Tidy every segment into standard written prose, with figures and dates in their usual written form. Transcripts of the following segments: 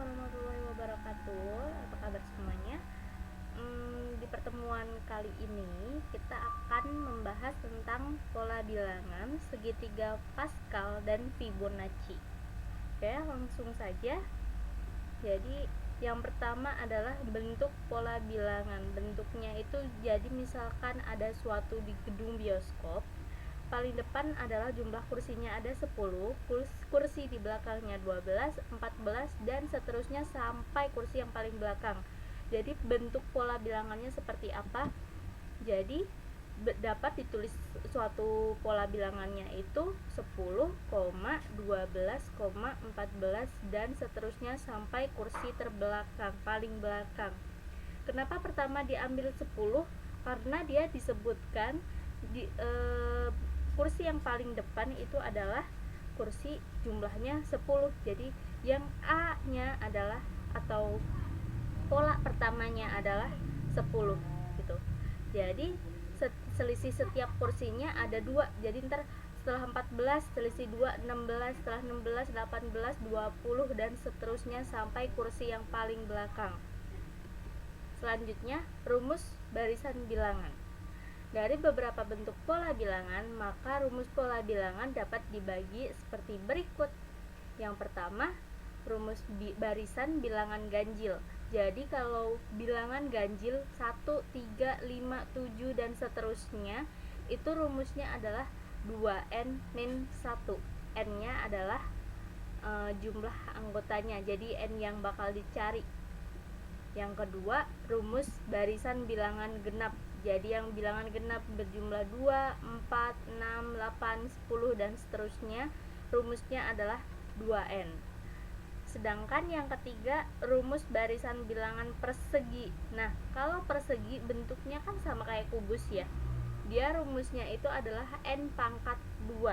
warahmatullahi wabarakatuh. Apa kabar semuanya? Di pertemuan kali ini kita akan membahas tentang pola bilangan, segitiga Pascal, dan Fibonacci. Oke, langsung saja. Jadi yang pertama adalah bentuk pola bilangan. Bentuknya itu jadi misalkan ada suatu di gedung bioskop, paling depan adalah jumlah kursinya ada 10, kursi di belakangnya 12, 14, dan seterusnya sampai kursi yang paling belakang. Jadi bentuk pola bilangannya seperti apa? Jadi dapat ditulis suatu pola bilangannya itu 10, 12, 14, dan seterusnya sampai kursi terbelakang, paling belakang. Kenapa pertama diambil 10? Karena dia disebutkan kursi yang paling depan itu adalah kursi jumlahnya 10. Jadi yang A nya adalah, atau pola pertamanya adalah 10 gitu. Jadi selisih setiap kursinya ada 2. Jadi ntar setelah 14 selisih 2 16, setelah 16 18, 20, dan seterusnya sampai kursi yang paling belakang. Selanjutnya, rumus barisan bilangan. Dari beberapa bentuk pola bilangan, maka rumus pola bilangan dapat dibagi seperti berikut. Yang pertama, rumus barisan bilangan ganjil. Jadi kalau bilangan ganjil 1, 3, 5, 7, dan seterusnya, itu rumusnya adalah 2n min 1. N-nya adalah jumlah anggotanya, jadi n yang bakal dicari. Yang kedua, rumus barisan bilangan genap. Jadi yang bilangan genap berjumlah 2, 4, 6, 8, 10, dan seterusnya, rumusnya adalah 2n. Sedangkan yang ketiga, rumus barisan bilangan persegi. Nah, kalau persegi bentuknya kan sama kayak kubus ya. Dia rumusnya itu adalah n pangkat 2.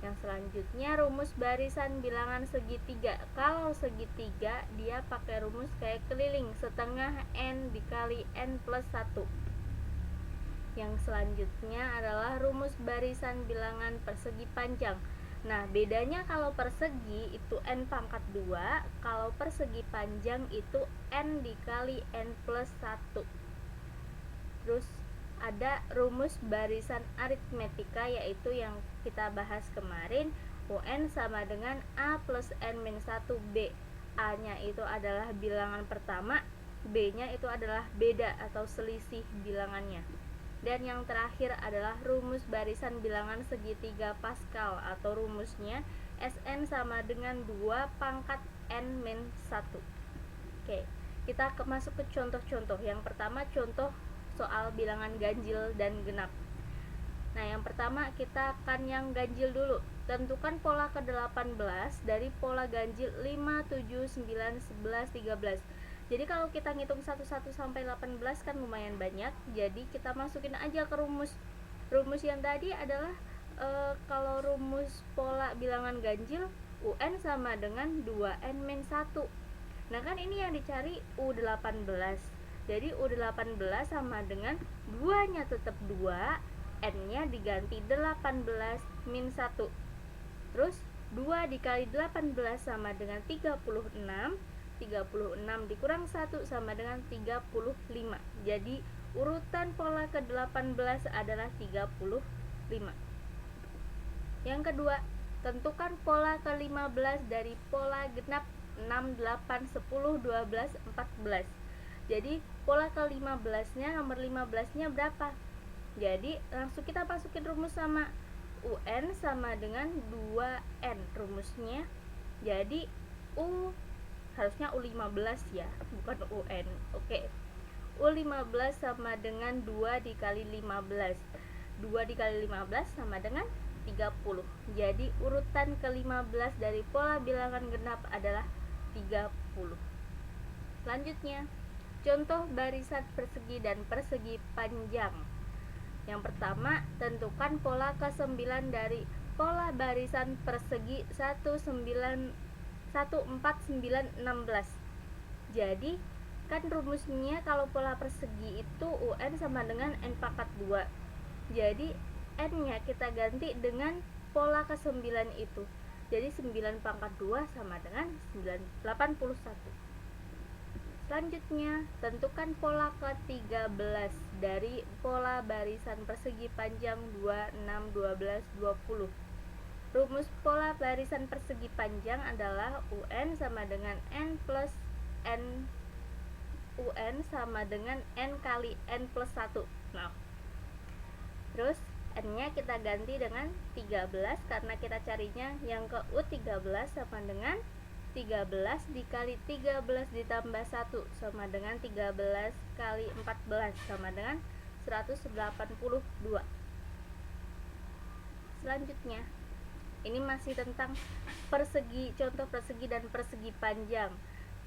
Yang selanjutnya, rumus barisan bilangan segitiga. Kalau segitiga dia pakai rumus kayak keliling, setengah n dikali n plus 1. Yang selanjutnya adalah rumus barisan bilangan persegi panjang. Nah, bedanya kalau persegi itu n pangkat 2, kalau persegi panjang itu n dikali n plus 1. Terus ada rumus barisan aritmetika, yaitu yang kita bahas kemarin. UN sama dengan A plus N min 1B. A nya itu adalah bilangan pertama, B nya itu adalah beda atau selisih bilangannya. Dan yang terakhir adalah rumus barisan bilangan segitiga Pascal, atau rumusnya Sn sama dengan 2 pangkat N min 1. Oke, kita masuk ke contoh-contoh. Yang pertama, contoh soal bilangan ganjil dan genap. Nah, yang pertama kita akan yang ganjil dulu. Tentukan pola ke-18 dari pola ganjil 5, 7, 9, 11, 13. Jadi kalau kita ngitung 11 sampai 18 kan lumayan banyak. Jadi kita masukin aja ke rumus. Rumus yang tadi adalah kalau rumus pola bilangan ganjil, UN sama dengan 2N min 1. Nah, kan ini yang dicari U18. Jadi U18 sama dengan 2-nya tetap 2, N-nya diganti 18 min 1. Terus 2 dikali 18 sama dengan 36, 36 dikurang 1 sama dengan 35. Jadi urutan pola ke-18 adalah 35. Yang kedua, tentukan pola ke-15 dari pola genap 6, 8, 10, 12, 14. Jadi pola ke-15 nya, nomor 15 nya berapa? Jadi langsung kita masukin rumus sama. UN sama dengan 2N rumusnya. Jadi U harusnya U15 ya, bukan UN. Oke. U15 sama dengan 2 dikali 15. 2 dikali 15 sama dengan 30. Jadi urutan ke-15 dari pola bilangan genap adalah 30. Selanjutnya, contoh barisan persegi dan persegi panjang. Yang pertama, tentukan pola ke-9 dari pola barisan persegi 1, 4, 9, 16. Jadi kan rumusnya kalau pola persegi itu UN sama dengan N pangkat 2. Jadi N nya kita ganti dengan pola ke-9 itu. Jadi 9 pangkat 2 sama dengan 81. Selanjutnya, tentukan pola ke-13 dari pola barisan persegi panjang 2, 6, 12, 20. Rumus pola barisan persegi panjang adalah UN sama dengan N plus N, UN sama dengan N kali N plus 1. Nah, terus N-nya kita ganti dengan 13 karena kita carinya yang ke U13 sama dengan 13 dikali 13 ditambah 1 sama dengan 13 kali 14 sama dengan 182. Selanjutnya, ini masih tentang persegi, contoh persegi dan persegi panjang.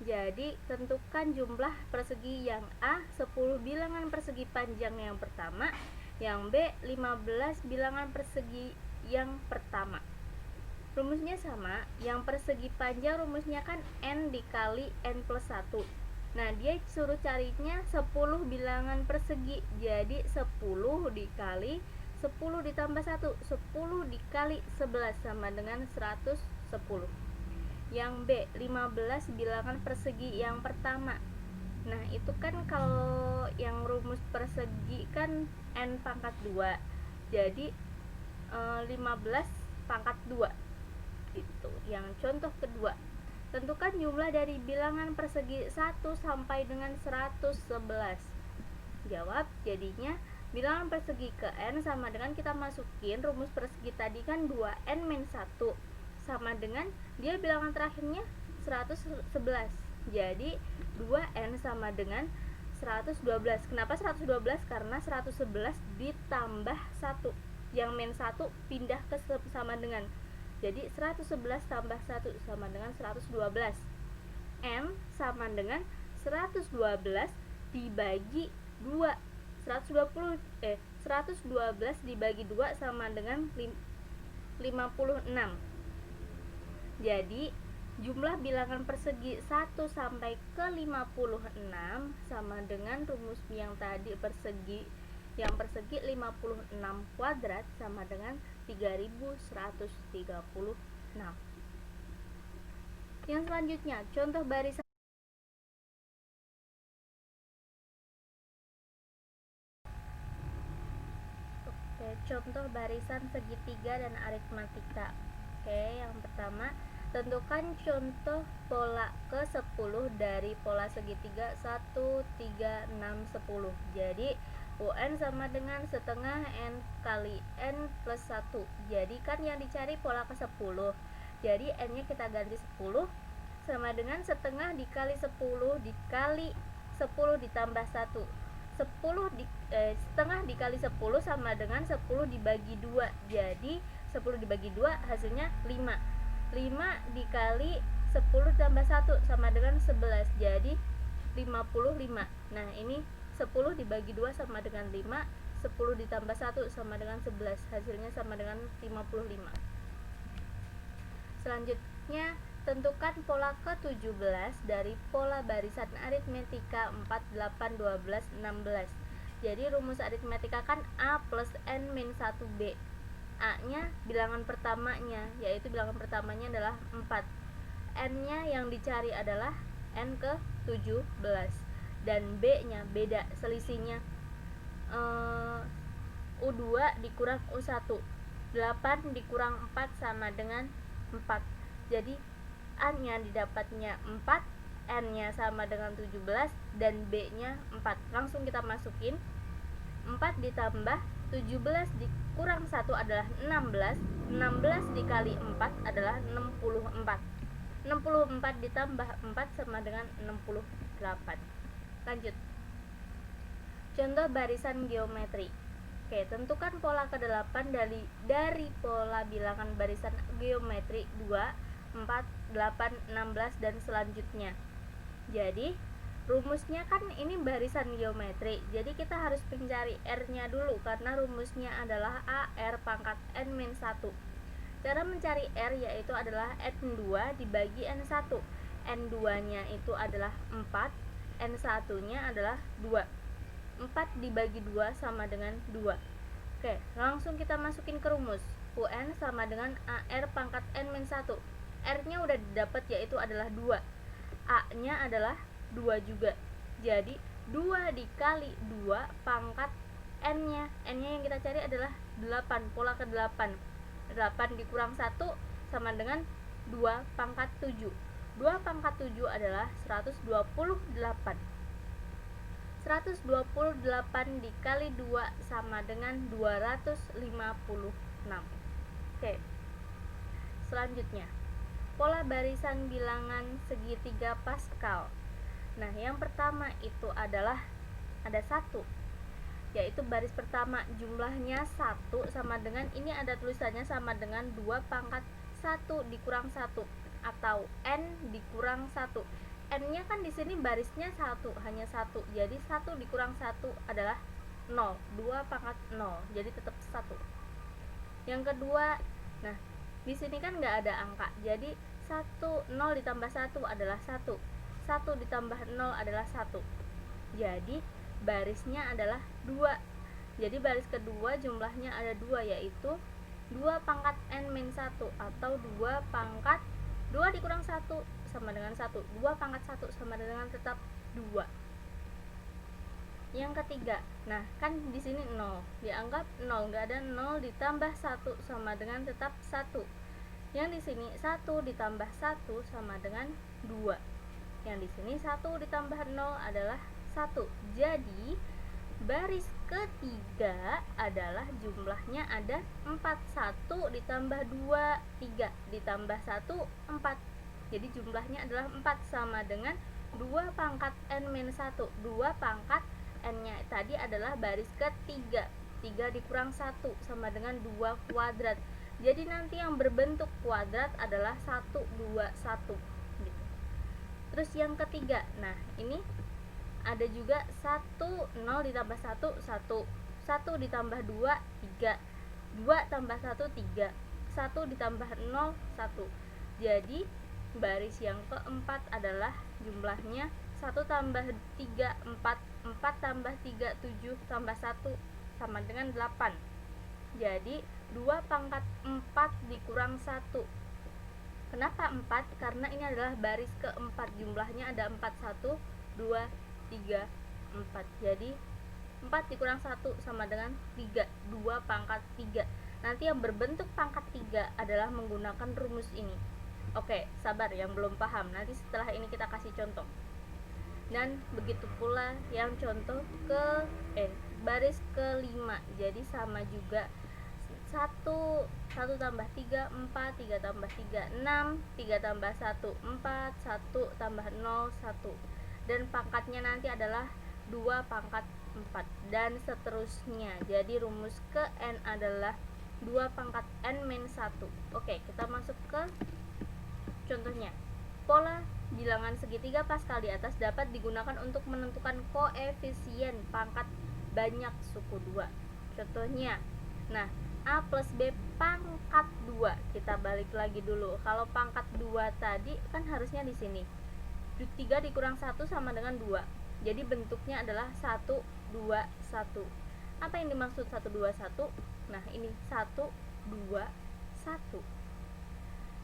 Jadi, tentukan jumlah persegi yang A 10 bilangan persegi panjang yang pertama, yang B 15 bilangan persegi yang pertama. Rumusnya sama, yang persegi panjang rumusnya kan N dikali N plus 1. Nah, dia suruh carinya 10 bilangan persegi. Jadi 10 dikali 10 ditambah 1, 10 dikali 11 sama dengan 110. Yang B, 15 bilangan persegi yang pertama. Nah, itu kan kalau yang rumus persegi kan N pangkat 2. Jadi 15 pangkat 2. Itu yang contoh kedua. Tentukan jumlah dari bilangan persegi 1 sampai dengan 111. Jawab, jadinya bilangan persegi ke N sama dengan kita masukin rumus persegi tadi kan 2N-1 sama dengan dia bilangan terakhirnya 111. Jadi 2N sama dengan 112. Kenapa 112? Karena 111 ditambah 1. Yang min 1 pindah ke sama dengan. Jadi 111 tambah 1 sama dengan 112. N sama dengan 112 dibagi 2. 112 dibagi 2 sama dengan 56. Jadi jumlah bilangan persegi 1 sampai ke 56 sama dengan rumus yang tadi persegi. Yang persegi 56 kuadrat sama dengan 3136. Yang selanjutnya, contoh barisan. Oke, contoh barisan segitiga dan aritmatika. Oke, yang pertama, tentukan contoh pola ke-10 dari pola segitiga 1, 3, 6, 10. Jadi UN sama dengan setengah N kali N plus 1. Jadi kan yang dicari pola ke-10. Jadi N-nya kita ganti 10 sama dengan setengah dikali 10 dikali 10 ditambah 1. Setengah dikali 10 sama dengan 10 dibagi 2. Jadi 10 dibagi 2 hasilnya 5. 5 dikali 10 ditambah 1 sama dengan 11. Jadi 55. Nah, ini 10 dibagi 2 sama dengan 5, 10 ditambah 1 sama dengan 11, hasilnya sama dengan 55. Selanjutnya, tentukan pola ke-17 dari pola barisan aritmetika 4, 8, 12, 16. Jadi rumus aritmetika kan A plus N min 1B. A-nya bilangan pertamanya, yaitu bilangan pertamanya adalah 4. N-nya yang dicari adalah N ke-17. Dan B-nya beda, selisihnya U2 dikurang U1. 8 dikurang 4 sama dengan 4. Jadi A-nya didapatnya 4, N-nya sama dengan 17, dan B-nya 4. Langsung kita masukin. 4 ditambah 17 dikurang 1 adalah 16. 16 dikali 4 adalah 64. 64 ditambah 4 sama dengan 68. Lanjut. Contoh barisan geometri. Oke, tentukan pola ke-8 dari pola bilangan barisan geometri 2, 4, 8, 16 dan selanjutnya. Jadi, rumusnya kan ini barisan geometri. Jadi kita harus mencari R-nya dulu karena rumusnya adalah AR pangkat N-1. Cara mencari R yaitu adalah N2 dibagi N1. N2-nya itu adalah 4. N1-nya adalah 2. 4 dibagi 2 sama dengan 2. Oke, langsung kita masukin ke rumus. UN sama dengan AR pangkat N min 1. R nya udah didapat, yaitu adalah 2, A nya adalah 2 juga. Jadi 2 dikali 2 pangkat N nya yang kita cari adalah 8, pola ke 8. 8 dikurang 1 sama dengan 2 pangkat 7. 2 pangkat 7 adalah 128. 128 dikali 2 sama dengan 256. Oke. Selanjutnya, pola barisan bilangan segitiga Pascal. Nah, yang pertama itu adalah ada 1, yaitu baris pertama jumlahnya 1 sama dengan, ini ada tulisannya sama dengan 2 pangkat 1 dikurang 1 atau N dikurang 1. N nya kan di sini barisnya 1, hanya 1. Jadi 1 dikurang 1 adalah 0, 2 pangkat 0. Jadi tetap 1. Yang kedua, nah di sini kan nggak ada angka, jadi 0 ditambah 1 adalah 1, 1 ditambah 0 adalah 1. Jadi barisnya adalah 2. Jadi baris kedua jumlahnya ada 2, yaitu 2 pangkat N min 1 atau 2 pangkat 2 dikurang 1 sama dengan 1. 2 pangkat 1 sama dengan tetap 2. Yang ketiga, nah kan di sini 0, dianggap 0, nggak ada 0 ditambah 1 sama dengan tetap 1. Yang di sini 1 ditambah 1 sama dengan 2. Yang di sini 1 ditambah 0 adalah 1. Jadi baris ketiga adalah jumlahnya ada 4. 1 ditambah 2, 3 ditambah 1, 4. Jadi jumlahnya adalah 4 sama dengan 2 pangkat N min 1. 2 pangkat N nya tadi adalah baris ketiga, 3 dikurang 1 sama dengan 2 kuadrat. Jadi nanti yang berbentuk kuadrat adalah 1, 2, 1 gitu. Terus yang ketiga, nah ini ada juga 1, 0 ditambah 1, 1, 1 ditambah 2, 3, 2 tambah 1, 3, 1 ditambah 0, 1. Jadi baris yang keempat adalah jumlahnya 1 tambah 3, 4, 4 tambah 3, 7 tambah 1 sama dengan 8. Jadi 2 pangkat 4 dikurang 1. Kenapa 4? Karena ini adalah baris keempat, jumlahnya ada 4, 1, 2, 3, 4. Jadi 4 dikurang 1 sama dengan 3, 2 pangkat 3. Nanti yang berbentuk pangkat 3 adalah menggunakan rumus ini. Oke, sabar yang belum paham, nanti setelah ini kita kasih contoh. Dan begitu pula yang contoh ke baris kelima. Jadi sama juga 1 tambah 3, 4, 3 tambah 3, 6, 3 tambah 1, 4, 1 tambah 0, 1. Dan pangkatnya nanti adalah 2 pangkat 4 dan seterusnya. Jadi rumus ke N adalah 2 pangkat N min 1. Oke, kita masuk ke contohnya. Pola bilangan segitiga Pascal di atas dapat digunakan untuk menentukan koefisien pangkat banyak suku 2. Contohnya, nah A plus B pangkat 2. Kita balik lagi dulu. Kalau pangkat 2 tadi kan harusnya di sini 3 dikurang 1 sama dengan 2. Jadi bentuknya adalah 1, 2, 1. Apa yang dimaksud 1, 2, 1? Nah ini 1, 2, 1.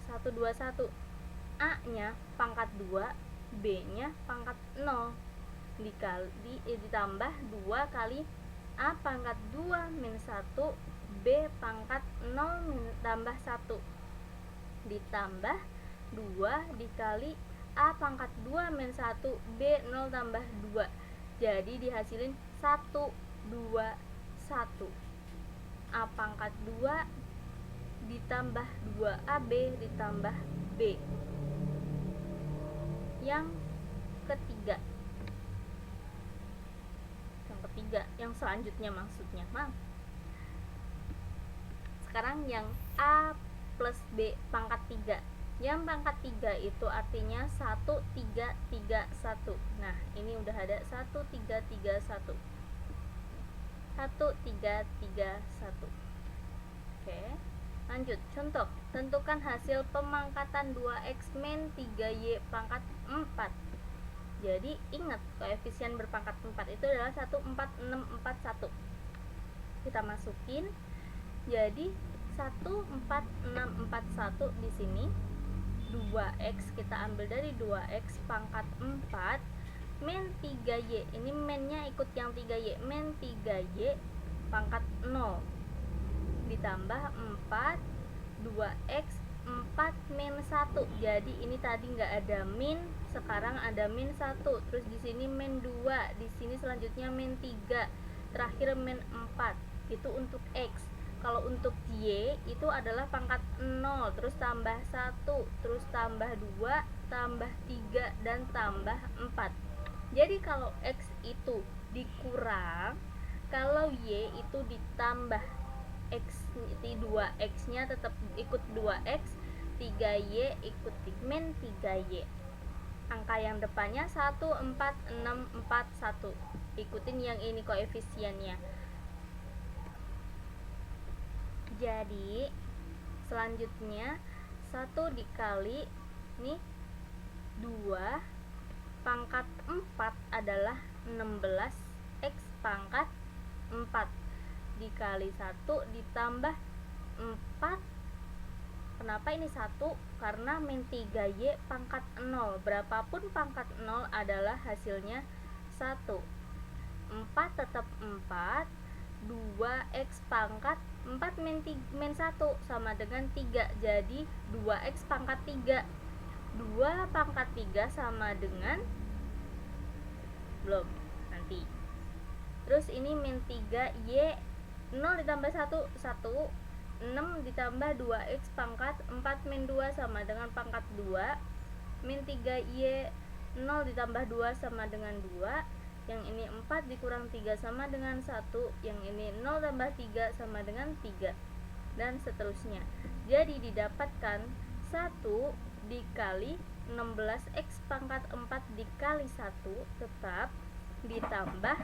1, 2, 1. A nya pangkat 2, B nya pangkat 0 ditambah 2 kali A pangkat 2 min 1, B pangkat 0 tambah 1 ditambah 2 dikali A pangkat 2 min 1, B 0 tambah 2. Jadi dihasilin 1, 2, 1. A pangkat 2 ditambah 2AB ditambah B. Yang ketiga, yang selanjutnya maksudnya, sekarang yang A plus B pangkat 3. Yang pangkat 3 itu artinya 1, 3, 3, 1. Nah ini udah ada 1, 3, 3, 1. 1, 3, 3, 1. Oke, lanjut. Contoh, tentukan hasil pemangkatan 2x min 3y pangkat 4. Jadi ingat, koefisien berpangkat 4 itu adalah 1, 4, 6, 4, 1. Kita masukin. Jadi 1 1461 di sini. 2x kita ambil dari 2x pangkat 4 min 3y, ini minnya ikut yang 3y, min 3y pangkat 0 ditambah 4 2x 4 min 1. Jadi ini tadi nggak ada min, sekarang ada min 1. Terus di sini min 2, di sini selanjutnya min 3, terakhir min 4. Itu untuk x. Kalau untuk y itu adalah pangkat 0, terus tambah 1, terus tambah 2, tambah 3, dan tambah 4. Jadi kalau x itu dikurang, kalau y itu ditambah, x 2x nya tetap ikut 2x, 3y ikut min 3y. Angka yang depannya 1, 4, 6, 4, 1. Ikutin yang ini koefisiennya. Jadi selanjutnya 1 dikali nih 2 pangkat 4 adalah 16x pangkat 4 dikali 1 ditambah 4. Kenapa ini 1? Karena min 3y pangkat 0. Berapapun pangkat 0 adalah hasilnya 1. 4 tetap 4. 2x pangkat 4 min 1 sama dengan 3. Jadi 2x pangkat 3. 2 pangkat 3 sama dengan, belum, nanti. Terus ini min 3y, 0 ditambah 1, 1. 6 ditambah 2x pangkat 4 min 2 sama dengan pangkat 2. Min 3y, 0 ditambah 2 sama dengan 2. Yang ini 4 dikurang 3 sama dengan 1. Yang ini 0 tambah 3 sama dengan 3. Dan seterusnya. Jadi didapatkan 1 dikali 16x pangkat 4 dikali 1 tetap ditambah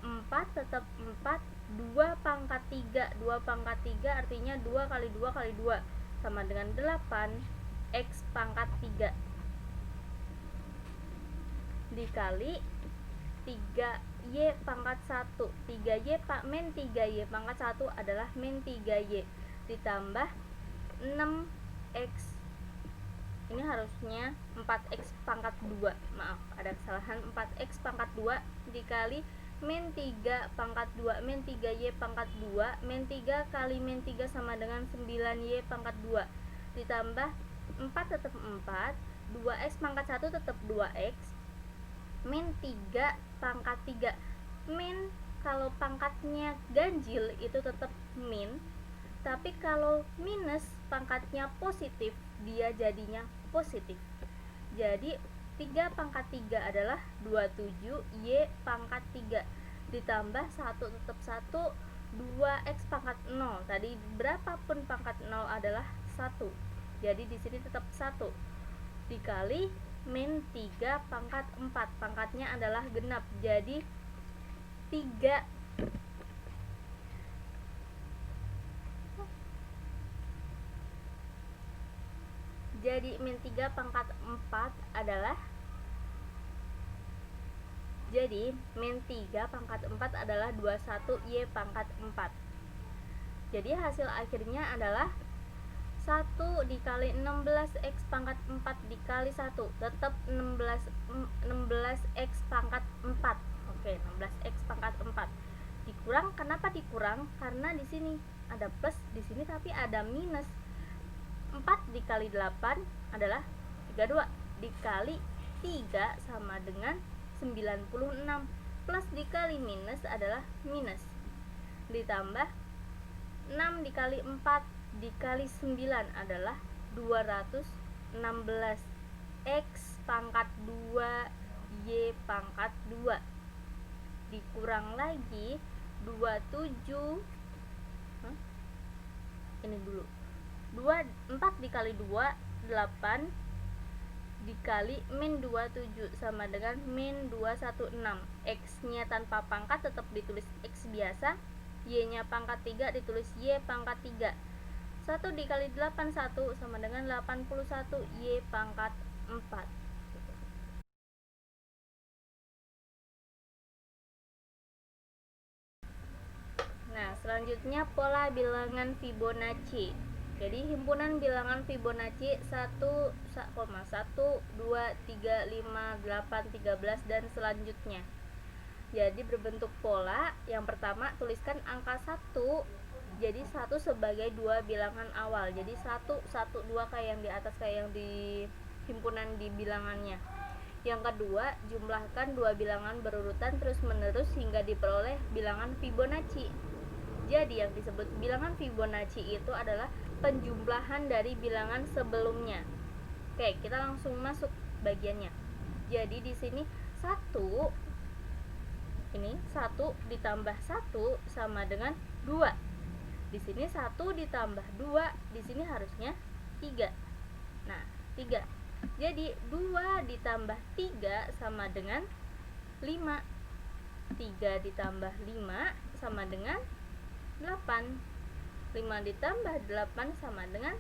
4 tetap 4, 2 pangkat 3. 2 pangkat 3 artinya 2 kali 2 kali 2 sama dengan 8 x pangkat 3 dikali 3y pangkat 1. 3y min 3y pangkat 1 adalah min 3y ditambah 6x, ini harusnya 4x pangkat 2, maaf ada kesalahan, 4x pangkat 2 dikali min 3 pangkat 2 min 3y pangkat 2. Min 3 kali min 3 sama dengan 9y pangkat 2 ditambah 4 tetap 4, 2x pangkat 1 tetap 2x, min 3 pangkat 3. Min kalau pangkatnya ganjil itu tetap min, tapi kalau minus pangkatnya positif dia jadinya positif. Jadi 3 pangkat 3 adalah 27 y pangkat 3 ditambah 1 tetap 1, 2x pangkat 0. Tadi berapapun pangkat 0 adalah 1. Jadi di sini tetap 1 dikali min 3 pangkat 4. Pangkatnya adalah genap. Jadi 3 Jadi min 3 pangkat 4 adalah, jadi min 3 pangkat 4 adalah 21y pangkat 4. Jadi hasil akhirnya adalah 1 dikali 16x pangkat 4 dikali 1 tetap 16x pangkat 4. Oke, 16x pangkat 4 dikurang. Kenapa dikurang? Karena di sini ada plus, di sini tapi ada minus. 4 dikali 8 adalah 32 dikali 3 sama dengan 96, plus dikali minus adalah minus, ditambah 6 dikali 4 dikali 9 adalah 216 x pangkat 2 y pangkat 2 dikurang lagi 27, ini dulu 4 dikali 2 8 dikali min 27 sama dengan min 216. X nya tanpa pangkat tetap ditulis x biasa, y nya pangkat 3 ditulis y pangkat 3. 1 dikali 8 1 sama dengan 81 y pangkat 4. Nah, Selanjutnya pola bilangan Fibonacci. Jadi himpunan bilangan Fibonacci 1, 2, 3, 5, 8, 13 dan selanjutnya. Jadi berbentuk pola. Yang pertama tuliskan angka 1. Jadi 1 sebagai dua bilangan awal. Jadi 1, 1, 2 kayak yang di atas, kayak yang di himpunan di bilangannya. Yang kedua, jumlahkan dua bilangan berurutan terus menerus hingga diperoleh bilangan Fibonacci. Jadi yang disebut bilangan Fibonacci itu adalah penjumlahan dari bilangan sebelumnya. Oke, kita langsung masuk bagiannya. Jadi di sini 1 ditambah 1 sama dengan 2. Di sini 1 ditambah 2, di sini harusnya 3. Nah, 3. Jadi 2 ditambah 3 sama dengan 5. 3 ditambah 5 sama dengan 8. 5 ditambah 8 sama dengan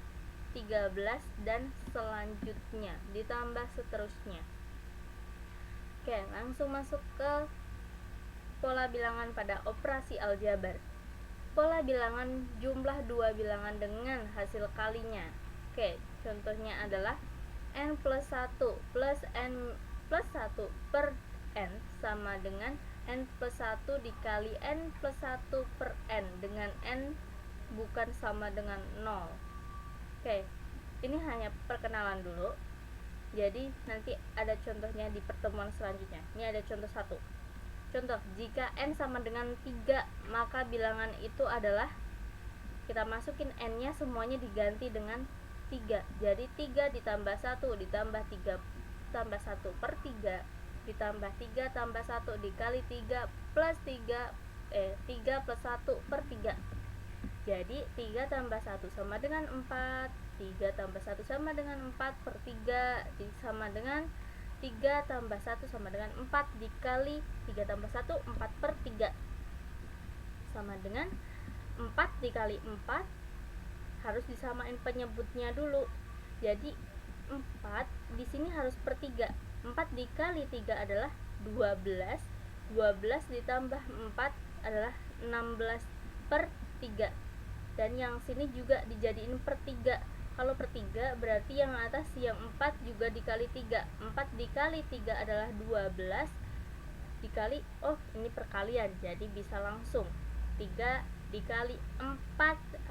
13 dan selanjutnya ditambah seterusnya. Oke, langsung masuk ke pola bilangan pada operasi aljabar. Pola bilangan jumlah dua bilangan dengan hasil kalinya. Oke, contohnya adalah n plus 1 plus n plus 1 per n sama dengan n plus 1 dikali n plus 1 per n dengan n bukan sama dengan 0. Oke, ini hanya perkenalan dulu. Jadi nanti ada contohnya di pertemuan selanjutnya. Ini ada contoh 1. Contoh, jika n sama dengan 3, maka bilangan itu adalah, kita masukin n-nya semuanya diganti dengan 3. Jadi 3 ditambah 1 ditambah 3 tambah 1 per 3 ditambah 3 tambah 1 dikali 3 plus 3 plus 1 per 3. Jadi 3 tambah 1 sama dengan 4, 3 tambah 1 sama dengan 4 per 3 sama dengan 3 tambah 1 sama dengan 4 dikali 3 tambah 1, 4 per 3 sama dengan 4 dikali 4, harus disamain penyebutnya dulu. Jadi 4 di sini harus per 3. 4 dikali 3 adalah 12. 12 ditambah 4 adalah 16 per 3. Dan yang sini juga dijadiin per 3. Kalau per 3 berarti yang atas yang 4 juga dikali 3. 4 dikali 3 adalah 12 dikali, ini perkalian, jadi bisa langsung 3 dikali 4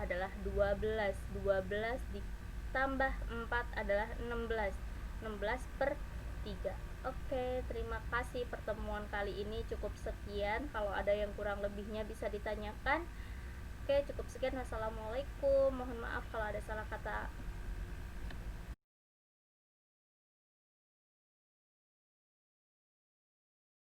adalah 12. 12 ditambah 4 adalah 16. 16 per 3. Oke, terima kasih. Pertemuan kali ini cukup sekian. Kalau ada yang kurang lebihnya bisa ditanyakan. Oke, cukup sekian. Wassalamualaikum. Mohon maaf kalau ada salah kata.